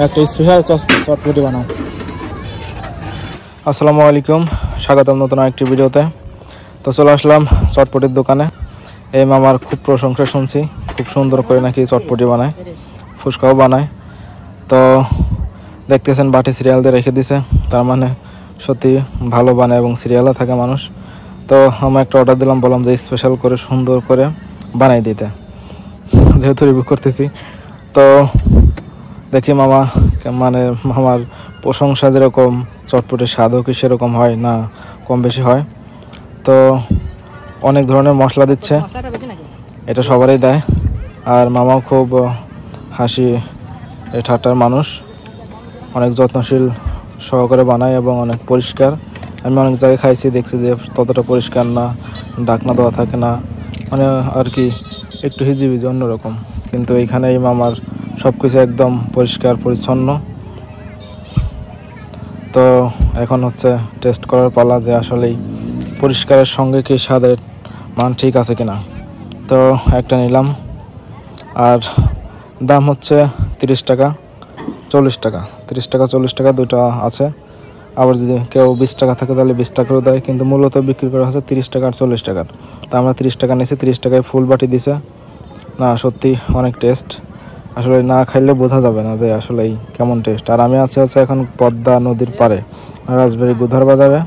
একটা স্পেশাল চটপটি বানাও। আসসালামু আলাইকুম, স্বাগতম নতুন একটি ভিডিওতে। তো চলে আসলাম চটপটির দোকানে। এই মামার খুব প্রশংসা শুনছি, খুব সুন্দর করে নাকি চটপটি বানায়, ফুচকাও বানায়। তো দেখতেছেন বাটি সিরিয়াল দিয়ে রেখে দিছে, তার মানে সত্যি ভালো বানায় এবং সিরিয়ালে থাকে মানুষ। তো আমি একটা অর্ডার দিলাম, বললাম যে স্পেশাল করে সুন্দর করে বানাই দিতে, যেহেতু রিভিউ করতেছি। তো দেখি মামার প্রশংসা যেরকম, চটপটির স্বাদও কি সেরকম হয় না কম বেশি হয়। তো অনেক ধরনের মশলা দিচ্ছে, এটা সবারই দেয়। আর মামাও খুব হাসি ঠাট্টার মানুষ, অনেক যত্নশীল সহকারে বানায় এবং অনেক পরিষ্কার। আমি অনেক জায়গায় খাইছি, দেখছি যে ততটা পরিষ্কার না, ঢাকনা দেওয়া থাকে না, মানে আর কি একটু হিজিবিজি অন্যরকম। কিন্তু এইখানে এই মামার সব কিছু একদম পরিষ্কার পরিচ্ছন্ন। তো এখন হচ্ছে টেস্ট করার পালা, যে আসলেই পরিষ্কারের সঙ্গে কি স্বাদের মান ঠিক আছে কিনা। তো একটা নিলাম, আর দাম হচ্ছে 30 টাকা 40 টাকা, 30 টাকা 40 টাকা দুটো আছে। আবার যদি কেউ 20 টাকা থাকে তাহলে 20 টাকারও দেয়, কিন্তু মূলত বিক্রি করা হচ্ছে 30 টাকা আর 40 টাকার। তো আমরা 30 টাকা নিয়েছি, 30 টাকায় ফুল বাটি দিছে। না সত্যি অনেক টেস্ট, আসলে না খাইলে বোঝা যাবে না যে আসলেই কেমন টেস্ট। আর আমি আছি হচ্ছে এখন পদ্মা নদীর পাড়ে, রাজবাড়ী গুধার বাজারে,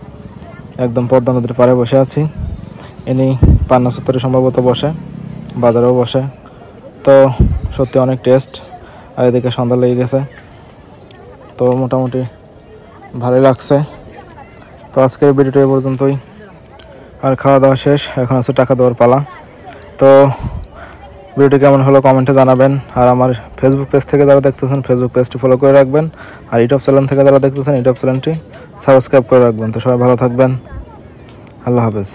একদম পদ্মা নদীর পাড়ে বসে আছি। ইনি পান্না চত্বরে সম্ভবত বসে, বাজারেও বসে। তো সত্যি অনেক টেস্ট। আর এদিকে সন্ধ্যা লেগে গেছে, তো মোটামুটি ভালোই লাগছে। তো আজকের ভিডিওটা এই পর্যন্তই, আর খাওয়া দাওয়া শেষ, এখন আছে টাকা দেওয়ার পালা। তো ভিডিওটি কেমন হলো কমেন্টে জানাবেন। আর আমার ফেসবুক পেজ থেকে যারা দেখতেছেন ফেসবুক পেজটি ফলো করে রাখবেন, আর ইউটিউব চ্যানেল থেকে যারা দেখতেছেন ইউটিউব চ্যানেলটি সাবস্ক্রাইব করে রাখবেন। তো সবাই ভালো থাকবেন, আল্লাহ হাফেজ।